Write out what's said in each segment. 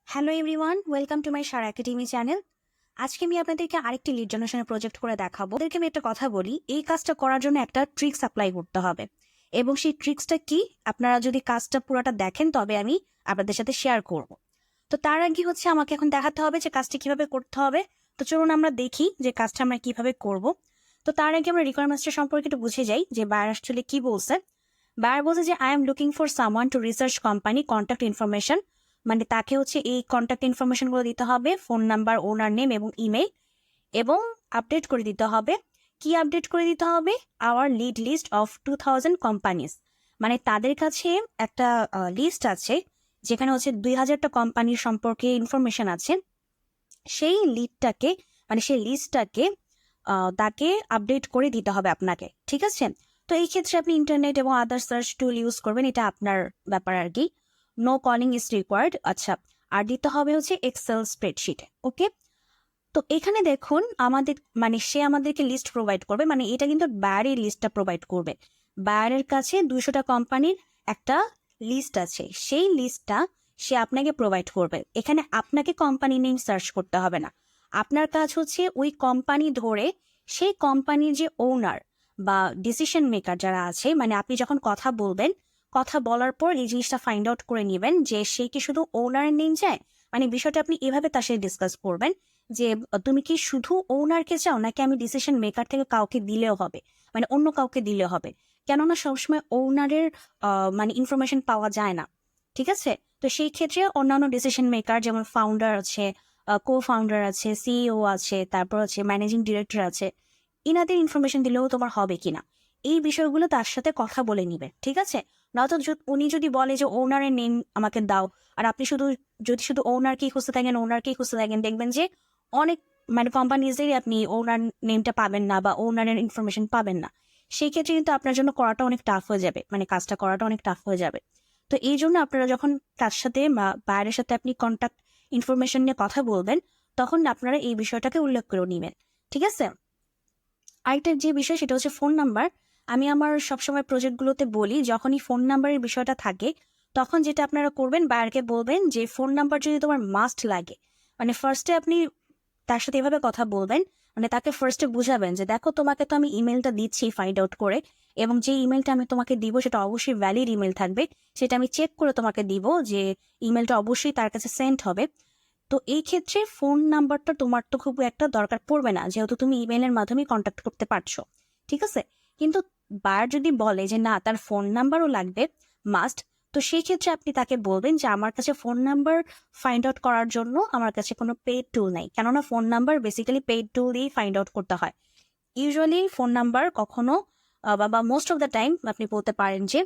Hello everyone, welcome to my Sharah academy channel. আজকে আমি আপনাদেরকে আরেকটি লিড জেনারেশনের প্রজেক্ট করে দেখাবো। ওদেরকে আমি একটা কথা বলি, এই কাজটা করার জন্য একটা ট্রিক্স অ্যাপ্লাই করতে হবে এবং সেই ট্রিক্সটা কি আপনারা যদি কাজটা পুরোটা দেখেন তবে আমি আপনাদের সাথে শেয়ার করব। তো তার আগে আমাকে এখন দেখাতে হবে যে কাজটা কিভাবে করতে হবে। তো চলুন আমরা দেখি যে কাজটা আমরা কিভাবে করব। তো তার আগে আমরা রিকোয়ারমেন্টসটা সম্পর্কে একটু বুঝে যাই যে বায়ার আসলে কি বলছে। বায়ার বলছে যে I am looking for someone to research company contact information, মানে তাকে এই কন্ট্যাক্ট ইনফরমেশনগুলো দিতে হবে, ফোন নাম্বার, ওনার নেম এবং ইমেল, এবং আপডেট করে দিতে হবে। কি আপডেট করে দিতে হবে? Our lead list of 2000 companies, মানে তাদের কাছে একটা লিস্ট আছে যেখানে 2000টা কোম্পানির সম্পর্কে ইনফরমেশন আছে। সেই লিডটাকে মানে সেই লিস্টটাকে তাকে আপডেট করে দিতে হবে আপনাকে, ঠিক আছে? তো এই ক্ষেত্রে আপনি ইন্টারনেট এবং আদার সার্চ টুল ইউজ করবেন, এটা আপনার ব্যাপার আর কি। No calling is required. আচ্ছা, আর দিতে হবে এক্সেল স্প্রেডশিটে। ওকে, তো এখানে দেখুন আমাদের সে আমাদেরকে লিস্ট প্রোভাইড করবে, মানে এটা কিন্তু বায়ারের লিস্টটা প্রোভাইড করবে। বায়ারের কাছে 200টা কোম্পানির একটা লিস্ট আছে, সেই লিস্টটা সে আপনাকে প্রোভাইড করবে। এখানে আপনাকে কোম্পানি নেম সার্চ করতে হবে না। আপনার কাজ ওই কোম্পানি ধরে সেই কোম্পানির যে ওনার বা ডিসিশন মেকার যারা আছে, মানে আপনি যখন কথা বলবেন, কথা বলার পর এই জিনিসটা ফাইন্ড আউট করে নেবেন যে সে কি শুধু ওনারের নেম চায়। মানে বিষয়টা আপনি এভাবে তার সাথে ডিসকাস করবেন যে তুমি কি শুধু ওনারকে চাও, নাকি আমি ডিসিশন মেকার থেকে কাউকে দিলেও হবে, মানে অন্য কাউকে দিলেও হবে। কেননা সবসময় ওনারের ইনফরমেশন পাওয়া যায় না, ঠিক আছে? তো সেই ক্ষেত্রে অন্যান্য ডিসিশন মেকার যেমন ফাউন্ডার আছে, কো ফাউন্ডার আছে, সিইও আছে, তারপর ম্যানেজিং ডিরেক্টর আছে, ইনাদের ইনফরমেশন দিলেও তোমার হবে কিনা, এই বিষয়গুলো তার সাথে কথা বলে নিবে, ঠিক আছে? নয়তো উনি যদি বলে যে ওনারের নেম আমাকে দাও, আর আপনি শুধু ওনারকেই খুঁজতে থাকেন, দেখবেন যে অনেক কোম্পানিজেরই আপনি ওনার নেমটা পাবেন না বা ওনারের ইনফরমেশন পাবেন না। সেই ক্ষেত্রে কিন্তু আপনার জন্য করাটা অনেক টাফ হয়ে যাবে, কাজটা করাটা অনেক টাফ হয়ে যাবে। তো এই জন্য আপনারা যখন তার সাথে বা বাইরের সাথে আপনি কন্ট্যাক্ট ইনফরমেশন নিয়ে কথা বলবেন, তখন আপনারা এই বিষয়টাকে উল্লেখ করে নেবেন, ঠিক আছে? আরেকটা যে বিষয় সেটা ফোন নাম্বার। আমি আমার সবসময় প্রজেক্টগুলোতে বলি, যখনই ফোন নাম্বারের বিষয়টা থাকে তখন যেটা আপনারা করবেন, বায়ারকে বলবেন যে ফোন নাম্বার যদি তোমার মাস্ট লাগে, ফার্স্টে আপনি তার সাথে এভাবে কথা বলবেন, তাকে ফার্স্টে বুঝাবেন যে দেখো, তোমাকে তো আমি ইমেলটা দিচ্ছি ফাইন্ড আউট করে, এবং যে ইমেলটা আমি তোমাকে দিব সেটা অবশ্যই ভ্যালিড ইমেল থাকবে, সেটা আমি চেক করে তোমাকে দিব যে ইমেলটা অবশ্যই তার কাছে সেন্ড হবে। তো এই ক্ষেত্রে ফোন নাম্বারটা তোমার তো খুব একটা দরকার পড়বে না, যেহেতু তুমি ইমেলের মাধ্যমে কন্ট্যাক্ট করতে পারছো, ঠিক আছে? কিন্তু বায়ার যদি বলে যে না, তার ফোন নাম্বারও লাগবে মাস্ট, তো সেই ক্ষেত্রে আপনি তাকে বলবেন যে আমার কাছে ফোন নাম্বার ফাইন্ড আউট করার জন্য আমার কাছে কোনো পেইড টুল নাই, কেননা ফোন নাম্বার বেসিক্যালি পেইড টুল দিয়ে ফাইন্ড আউট করতে হয়। ইউজুয়ালি ফোন নাম্বার কখনো বা মোস্ট অফ দ্য টাইম আপনি বলতে পারেন যে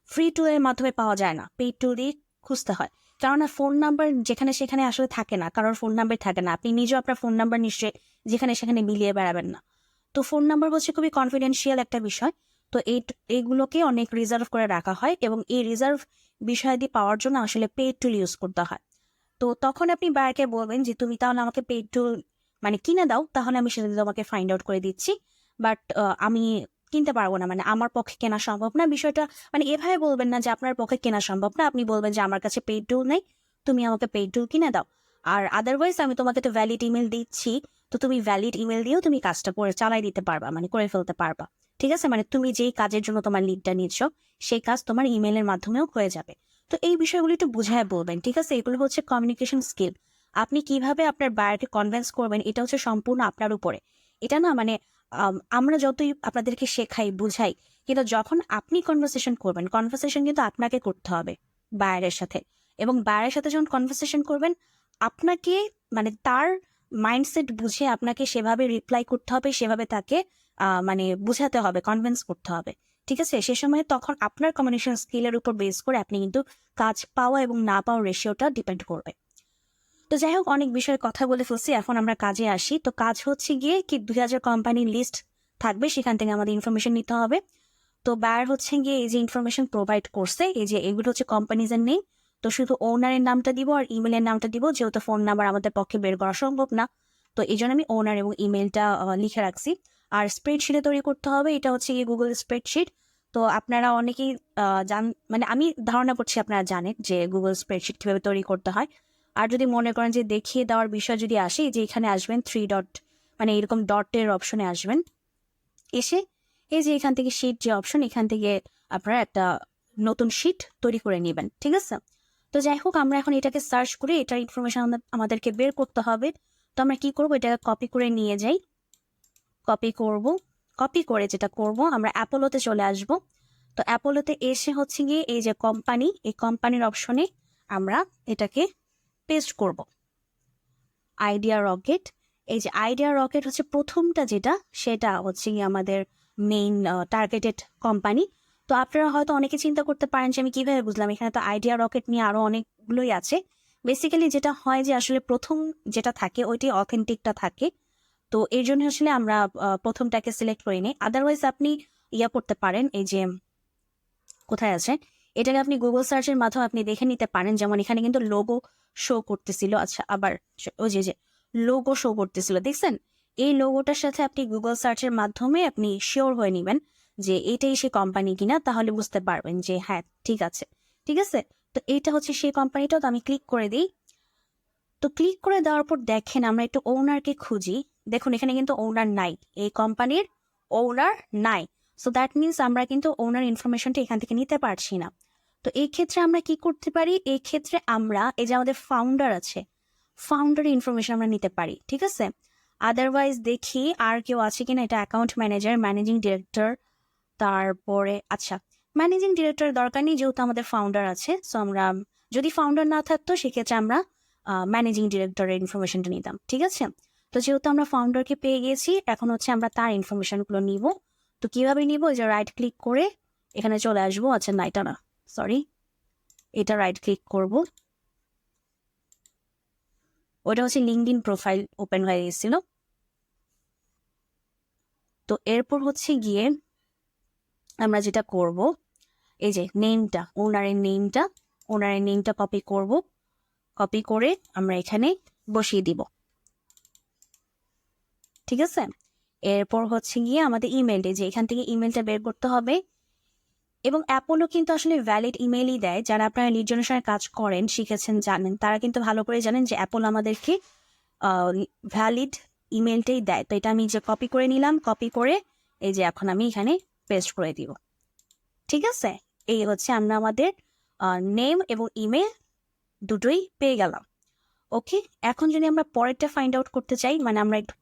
ফ্রি টুলের মাধ্যমে পাওয়া যায় না, পেইড টুল দিয়ে খুঁজতে হয়। কেননা ফোন নাম্বার যেখানে সেখানে আসলে থাকে না, কারোর ফোন নাম্বার থাকে না, আপনি নিজেও আপনার ফোন নাম্বার নিশ্চয়ই যেখানে সেখানে মিলিয়ে বেড়াবেন না। তো ফোন নাম্বার খুবই কনফিডেন্সিয়াল একটা বিষয়। তো এইগুলোকে অনেক রিজার্ভ করে রাখা হয়, এবং এই রিজার্ভ বিষয়াদি পাওয়ার জন্য আসলে পেইড টুল ইউজ করতে হয়। তো তখন আপনি বায়ারকে বলবেন যে তুমি তাহলে আমাকে পেইড টুল কিনে দাও, তাহলে আমি সেটা তোমাকে ফাইন্ড আউট করে দিচ্ছি। বাট আমি কিনতে পারবো না, আমার পক্ষে কেনা সম্ভব না। বিষয়টা এভাবে বলবেন না যে আপনার পক্ষে কেনা সম্ভব না, আপনি বলবেন যে আমার কাছে পেইড টুল নেই, তুমি আমাকে পেইড টুল কিনে দাও। আর আদারওয়াইজ আমি তোমাকে তো ভ্যালিড ইমেল দিচ্ছি, তো তুমি ভ্যালিড ইমেল দিয়েও তুমি কাজটা চালাই দিতে পারবা, করে ফেলতে পারবা, ঠিক আছে? তুমি যেই কাজের জন্য তোমার লিডটা নিচ্ছ সেই কাজ তোমার ইমেলের মাধ্যমেও হয়ে যাবে। তো এই বিষয়গুলো একটু বুঝায় বলবেন, ঠিক আছে? এগুলো কমিউনিকেশন স্কিল। আপনি কিভাবে আপনার বায়ারকে কনভিন্স করবেন, এটা সম্পূর্ণ আপনার উপরে। এটা না আমরা যতই আপনাদেরকে শেখাই বুঝাই, কিন্তু যখন আপনি কনভারসেশন করবেন, কনভারসেশন কিন্তু আপনাকে করতে হবে বায়ারের সাথে। এবং বায়ারের সাথে যখন কনভারসেশন করবেন, আপনাকে তার মাইন্ডসেট বুঝে আপনাকে সেভাবে রিপ্লাই করতে হবে, সেভাবে তাকে বুঝাতে হবে, কনভিন্স করতে হবে, ঠিক আছে? সে সময় তখন আপনার কমিউনিকেশন স্কিলের উপর বেস করে আপনি কিন্তু কাজ পাওয়া এবং না পাওয়ার রেশিওটা ডিপেন্ড করবে। তো যাই হোক, অনেক বিষয়ে কথা বলে ফেলছি, এখন আমরা কাজে আসি। তো কাজ গিয়ে কি 2000 কোম্পানির লিস্ট থাকবে, সেখান থেকে আমাদের ইনফরমেশন নিতে হবে। তো বায়ার গিয়ে এই যে ইনফরমেশন প্রোভাইড করছে, এই যে এগুলো কোম্পানিজের নেম, তো শুধু ওনারের নামটা দিব আর ইমেলের নামটা দিব, যেহেতু ফোন নাম্বার আমাদের পক্ষে বের করা সম্ভব না, তো এই জন্য আমি ওনার এবং ইমেলটা লিখে রাখছি। আর স্প্রেডশিটে তৈরি করতে হবে, এটা গিয়ে গুগল স্প্রেডশিট। তো আপনারা অনেকেই মানে আমি ধারণা করছি আপনারা জানেন যে গুগল স্প্রেডশিট কীভাবে তৈরি করতে হয়। আর যদি মনে করেন যে দেখিয়ে দেওয়ার বিষয় যদি আসে, যে এখানে আসবেন 3 ডট, মানে এরকম ডটের অপশনে আসবেন, এসে এই যে এখান থেকে শিট যে অপশন, এখান থেকে আপনারা একটা নতুন শিট তৈরি করে নেবেন, ঠিক আছে? তো যাই হোক, আমরা এখন এটাকে সার্চ করে এটার ইনফরমেশন আমাদেরকে বের করতে হবে। তো আমরা কি করব, এটাকে কপি করে নিয়ে যাই, কপি করে যেটা করব, আমরা অ্যাপোলোতে চলে আসব। তো অ্যাপোলোতে এসে হচ্ছে গিয়ে এই যে কোম্পানি, এই কোম্পানির অপশনে আমরা এটাকে পেস্ট করব। আইডিয়া রকেট, এই যে আইডিয়া রকেট হচ্ছে প্রথমটা যেটা, সেটা হচ্ছে গিয়ে আমাদের মেইন টার্গেটেড কোম্পানি। তো আপনারা হয়তো অনেকে চিন্তা করতে পারেন যে আমি কিভাবে বুঝলাম, এখানে তো আইডিয়া রকেট নিয়ে আরো অনেকগুলোই আছে। বেসিক্যালি যেটা হয় যে আসলে প্রথম যেটা থাকে ওইটি অথেন্টিকটা থাকে। তো এর জন্য আসলে আমরা প্রথমটাকে সিলেক্ট করে নিই। আদারওয়াইজ আপনি ইয়া করতে পারেন, এই যে কোথায় আছে, এটাকে আপনি গুগল সার্চের মাধ্যমে আপনি দেখে নিতে পারেন। যেমন এখানে কিন্তু লোগো শো করতেছিল, আচ্ছা আবার ওই যে লোগো শো করতেছিল, দেখছেন? এই লোগোটার সাথে আপনি গুগল সার্চের মাধ্যমে আপনি শিওর হয়ে নেবেন যে এটাই সেই কোম্পানি কিনা, তাহলে বুঝতে পারবেন যে হ্যাঁ ঠিক আছে, ঠিক আছে। তো এইটা হচ্ছে সেই কোম্পানিটা। তো আমি ক্লিক করে দিই। তো ক্লিক করে দেওয়ার পর দেখেন আমরা একটু ওনারকে খুঁজি। দেখুন এখানে কিন্তু ওনার নাই, এই কোম্পানির ওনার নাই। সো দ্যাট মিনস আমরা কিন্তু ওনার ইনফরমেশনটা এখান থেকে নিতে পারছি না। তো এই ক্ষেত্রে আমরা কি করতে পারি, এই ক্ষেত্রে আমরা এই যে আমাদের ফাউন্ডার আছে, ফাউন্ডারের ইনফরমেশন আমরা নিতে পারি, ঠিক আছে? আদারওয়াইজ দেখি আর কেউ আছে কিনা। এটা অ্যাকাউন্ট ম্যানেজার, ম্যানেজিং ডিরেক্টর, তারপরে আচ্ছা ম্যানেজিং ডিরেক্টর দরকার নেই যেহেতু আমাদের ফাউন্ডার আছে। সো আমরা যদি ফাউন্ডার না থাকতো সেক্ষেত্রে আমরা ম্যানেজিং ডিরেক্টরের ইনফরমেশনটা নিতাম, ঠিক আছে? তো যেহেতু আমরা ফাউন্ডারকে পেয়ে গেছি, এখন হচ্ছে আমরা তার ইনফরমেশনগুলো নিব। তো কিভাবে নিব, যে রাইট ক্লিক করে এখানে চলে আসবো। আচ্ছা না, এটা না, সরি, এটা রাইট ক্লিক করব। ওটা হচ্ছে লিঙ্কডইন প্রোফাইল ওপেন হয়ে গেছিল। তো এরপর হচ্ছে গিয়ে আমরা যেটা করব, এই যে নেমটা, ওনারের নেমটা কপি করব। কপি করে আমরা এখানে বসিয়ে দিব, ঠিক আছে? এরপর হচ্ছে গিয়ে আমাদের ইমেলটা, যে এখান থেকে ইমেলটা বের করতে হবে। এবং অ্যাপোলো কিন্তু আসলে ভ্যালিড ইমেলই দেয়। যারা আপনারা লিড জেনারেশনের কাজ করেন, শিখেছেন, জানেন, তারা কিন্তু ভালো করে জানেন যে অ্যাপোলো আমাদেরকে ভ্যালিড ইমেলটাই দেয়। তো এটা আমি যে কপি করে নিলাম, কপি করে এই যে এখন আমি এখানে পেস্ট করে দিব, ঠিক আছে? এই হচ্ছে আমরা আমাদের নেম এবং ইমেল দুটোই পেয়ে গেলাম। ওকে, এখন যদি আমরা পরেরটা ফাইন্ড আউট করতে চাই, মানে আমরা একটু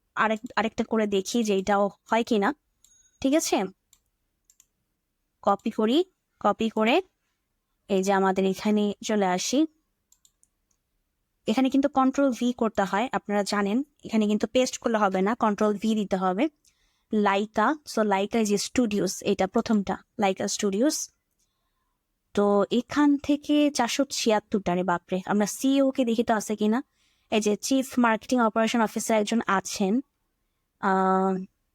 আরেকটা করে দেখি যে এটাও হয় কিনা, ঠিক আছে? কপি করি, কপি করে এই যে আমাদের এখানে চলে আসি। এখানে কিন্তু কন্ট্রোল-V করতে হয়, আপনারা জানেন। এখানে কিন্তু পেস্ট করলে হবে না, কন্ট্রোল-V দিতে হবে। লাইকা, সো লাইকা যে স্টুডিওস, এটা প্রথমটা, লাইকা স্টুডিওস। তো এখান থেকে 476টা, রে বাপরে। আমরা সিইও কে দেখি তো আছে কিনা। এই যে চিফ মার্কেটিং অপারেশন অফিসার একজন আছেন।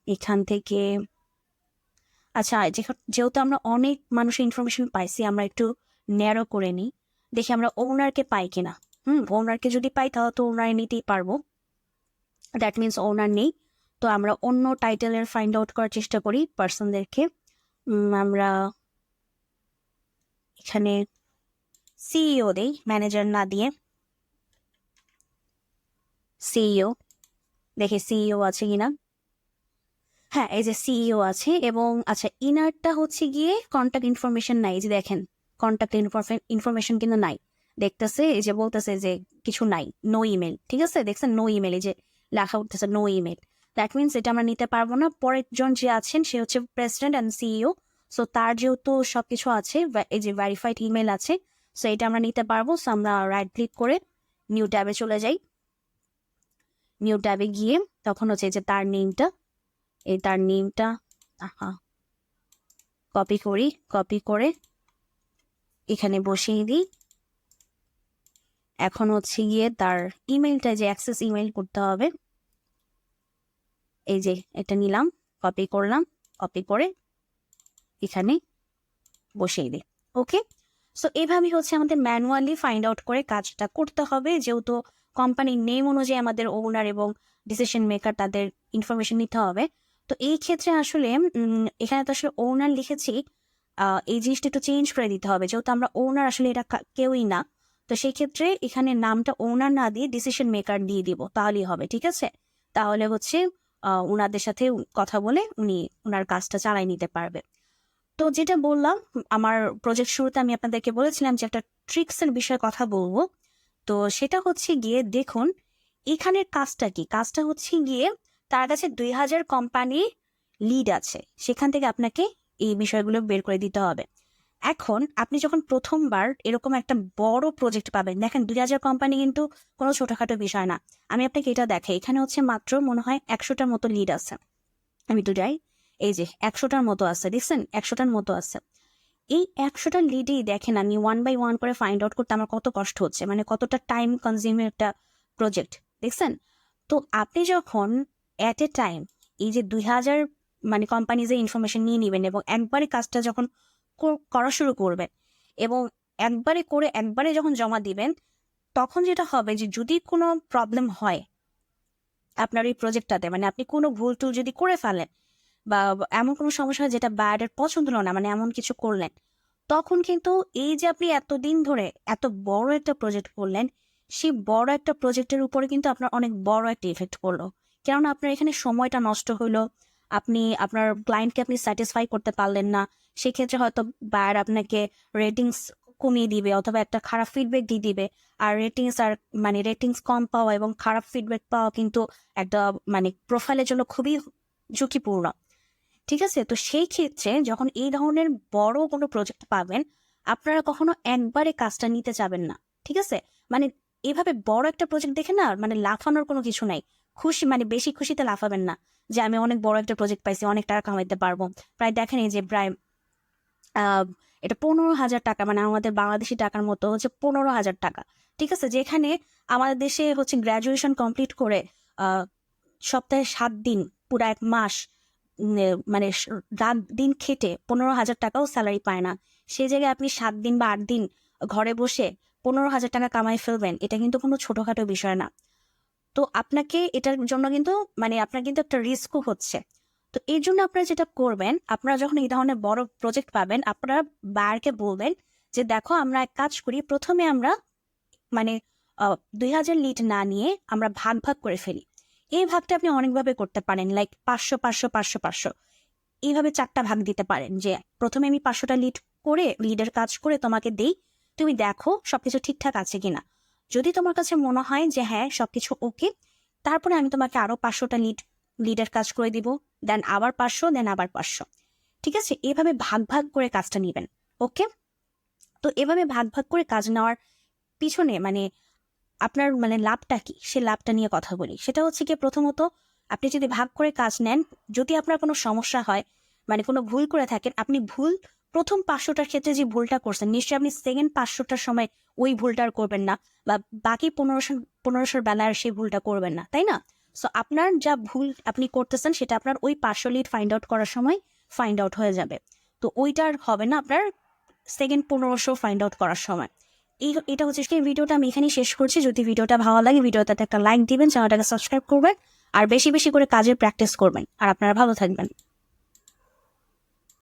এখান থেকে আচ্ছা, যেহেতু আমরা অনেক মানুষের ইনফরমেশন পাইছি, আমরা একটু ন্যারো করে নিই, দেখি আমরা ওনারকে পাই কিনা। ওনারকে যদি পাই তাহলে তো ওনার নিতেই পারবো, দ্যাট মিনস ওনার নেই। তো আমরা অন্য টাইটেলের ফাইন্ড আউট করার চেষ্টা করি পার্সনদেরকে। আমরা এখানে সিইও দেই, ম্যানেজার না দিয়ে সিইও, দেখি সিইও আছে কিনা। হ্যাঁ, এই যে সিইও আছে। এবং আচ্ছা, ইনারটা হচ্ছে গিয়ে কন্ট্যাক্ট ইনফরমেশন নাই, যে দেখেন কন্ট্যাক্ট ইনফরমেশন কিন্তু নাই, দেখতেছে এই যে বলতেছে যে কিছু নাই, নো ইমেল, ঠিক আছে? দেখছেন নো ইমেল, এই যে লেখা উঠতেছে নো ইমেল। দ্যাট মিনস এটা আমরা নিতে পারবো না। পরের জন যে আছেন সে হচ্ছে প্রেসিডেন্ট অ্যান্ড সিইও। সো তার যেহেতু সবকিছু আছে, এই যে ভেরিফাইড ইমেল আছে, সো এটা আমরা নিতে পারবো। সো আমরা রাইট ক্লিক করে নিউ ট্যাবে চলে যাই। নিউ ট্যাবে গিয়ে তখন হচ্ছে যে তার নেমটা, এই তার নেমটা কপি করি, কপি করে এখানে বসিয়ে দিই। এখন হচ্ছে গিয়ে তার ইমেলটা, যে অ্যাক্সেস ইমেল করতে হবে, এই যে এটা নিলাম, কপি করলাম, কপি করে এখানে বসিয়ে দিই। ওকে, সো এইভাবেই হচ্ছে আমাদের ম্যানুয়ালি ফাইন্ড আউট করে কাজটা করতে হবে, যেহেতু কোম্পানির নেম অনুযায়ী আমাদের ওনার এবং ডিসিশন মেকার তাদের ইনফরমেশন নিতে হবে। তো এই ক্ষেত্রে আসলে এখানে তো আসলে ওনার লিখেছি, এই জিনিসটা একটু চেঞ্জ করে দিতে হবে, যেহেতু আমরা ওনার আসলে এটা কেউই না। তো সেই ক্ষেত্রে এখানে নামটা ওনার না দিয়ে ডিসিশন মেকার দিয়ে দিব, তাহলেই হবে। ঠিক আছে, তাহলে হচ্ছে ওনাদের সাথে কথা বলে উনি ওনার কাজটা চালাই নিতে পারবে। তো যেটা বললাম, আমার প্রজেক্ট শুরুতে আমি আপনাদেরকে বলেছিলাম যে একটা ট্রিক্সের বিষয়ে কথা বলবো। তো সেটা হচ্ছে গিয়ে দেখুন এখানের কাজটা কি, কাজটা হচ্ছে গিয়ে তার কাছে 2000 কোম্পানি লিড আছে, সেখান থেকে আপনাকে এই বিষয়গুলো বের করে দিতে হবে। এখন আপনি যখন প্রথমবার এরকম একটা বড় প্রজেক্ট পাবেন, দেখেন 2000 কোম্পানি কিন্তু কোনো ছোটখাটো বিষয় না। আমি আপনাকে এটা দেখাই, এখানে হচ্ছে মাত্র মনে হয় 100টার মতো লিড আছে। আমি তো যাই, এই যে 100টার মতো আছে, দেখছেন 100টার মতো আছে। এই 100টা লিডেই দেখেন আমি 1 বাই 1 করে ফাইন্ড আউট করতে আমার কত কষ্ট হচ্ছে, মানে কতটা টাইম কনজিউমিং একটা প্রজেক্ট, দেখছেন। তো আপনি যখন এট এ টাইম এই যে 2000 মানে কোম্পানিজের ইনফরমেশন নিয়ে নেবেন এবং একবারে কাজটা যখন করা শুরু করবেন এবং একবারে করে একবারে যখন জমা দিবেন, তখন যেটা হবে যে যদি কোনো প্রবলেম হয় আপনার এই প্রজেক্টটাতে, মানে আপনি কোনো ভুল টুল যদি করে ফেলেন বা এমন কোনো সমস্যা হয় যেটা বায়ারের পছন্দ হলো না, মানে এমন কিছু করলেন, তখন কিন্তু এই যে আপনি এতদিন ধরে এত বড় একটা প্রজেক্ট করলেন, সেই বড় একটা প্রজেক্টের উপরে কিন্তু আপনার অনেক বড় একটা ইফেক্ট পড়লো। কেননা আপনার এখানে সময়টা নষ্ট হলো, আপনি আপনার ক্লায়েন্টকে আপনি স্যাটিসফাই করতে পারলেন না। সেক্ষেত্রে হয়তো বায়ার আপনাকে রেটিংস কমিয়ে দিবে অথবা একটা খারাপ ফিডব্যাক দিয়ে দিবে। আর রেটিংস কম পাওয়া এবং খারাপ ফিডব্যাক পাওয়া কিন্তু একটা মানে প্রোফাইলের জন্য খুবই ঝুঁকিপূর্ণ। ঠিক আছে, তো সেই ক্ষেত্রে যখন এই ধরনের বড় কোনো প্রজেক্ট পাবেন, আপনারা কখনো একবারে কাজটা নিতে যাবেন না। ঠিক আছে, মানে এভাবে বড় একটা প্রজেক্ট দেখে না, মানে লাফানোর কোনো কিছু নাই। খুশি মানে বেশি খুশিতে লাফাবেন না যে আমি অনেক বড় একটা প্রজেক্ট পাইছি, অনেক টাকা কামাইতে পারবো। প্রায় দেখেন এই যে প্রায় এটা 15,000 টাকা, মানে আমাদের বাংলাদেশি টাকার মতো হচ্ছে 15,000 টাকা। ঠিক আছে, যেখানে আমাদের দেশে হচ্ছে গ্র্যাজুয়েশন কমপ্লিট করে সপ্তাহে 7 দিন পুরো 1 মাস মানে রাত দিন খেটে 15,000 টাকাও স্যালারি পায় না। সেই জায়গায় আপনি 7 দিন বা 8 দিন ঘরে বসে 15,000 টাকা কামাই ফেলবেন, এটা কিন্তু কোনো ছোটখাটো বিষয় না। তো আপনাকে এটার জন্য কিন্তু মানে আপনার কিন্তু একটা রিস্কও হচ্ছে। তো এই জন্য আপনারা যেটা করবেন, আপনারা যখন এই ধরনের বড় প্রজেক্ট পাবেন, আপনারা বায়ারকে বলবেন যে দেখো আমরা এক কাজ করি, প্রথমে আমরা মানে 2000 লিড না নিয়ে আমরা ভাগ ভাগ করে ফেলি। এই ভাগটা আপনি অনেকভাবে করতে পারেন, লাইক 500 500 500 500 এইভাবে 4টা ভাগ দিতে পারেন। যে প্রথমে আমি 500টা লিড করে লিডের কাজ করে তোমাকে দেই, তুমি দেখো সবকিছু ঠিকঠাক আছে কিনা। যদি তোমার কাছে মনে হয় যে হ্যাঁ সবকিছু ওকে, তারপরে আমি তোমাকে আরো 500টা লিডের কাজ করে দিব, দেন আবার 500, দেন আবার 500। ঠিক আছে, এভাবে ভাগ ভাগ করে কাজটা নেবেন। ওকে, তো এভাবে ভাগ ভাগ করে কাজ নেওয়ার পিছনে মানে আপনার মানে লাভটা কি, সে লাভটা নিয়ে কথা বলি। সেটা হচ্ছে কি, প্রথমত আপনি যদি ভাগ করে কাজ নেন, যদি আপনার কোনো সমস্যা হয় মানে কোনো ভুল করে থাকেন, আপনি প্রথম 500টার ক্ষেত্রে যে ভুলটা করছেন, নিশ্চয়ই আপনি সেকেন্ড 500টার সময় ওই ভুলটা আর করবেন না, বা বাকি 1500 বেলার সেই ভুলটা করবেন না, তাই না? সো আপনার যা ভুল আপনি করতেছেন সেটা আপনার ওই 500 লিড ফাইন্ড আউট করার সময় ফাইন্ড আউট হয়ে যাবে। তো ওইটার হবে না আপনার সেকেন্ড 1500 ফাইন্ড আউট করার সময়। এটা হচ্ছে কি, ভিডিওটা আমি এখানেই শেষ করছি। যদি ভিডিওটা ভালো লাগে, ভিডিওটাতে একটা লাইক দিবেন, চ্যানেলটাকে সাবস্ক্রাইব করবেন, আর বেশি বেশি করে কাজের প্র্যাকটিস করবেন। আর আপনারা ভালো থাকবেন।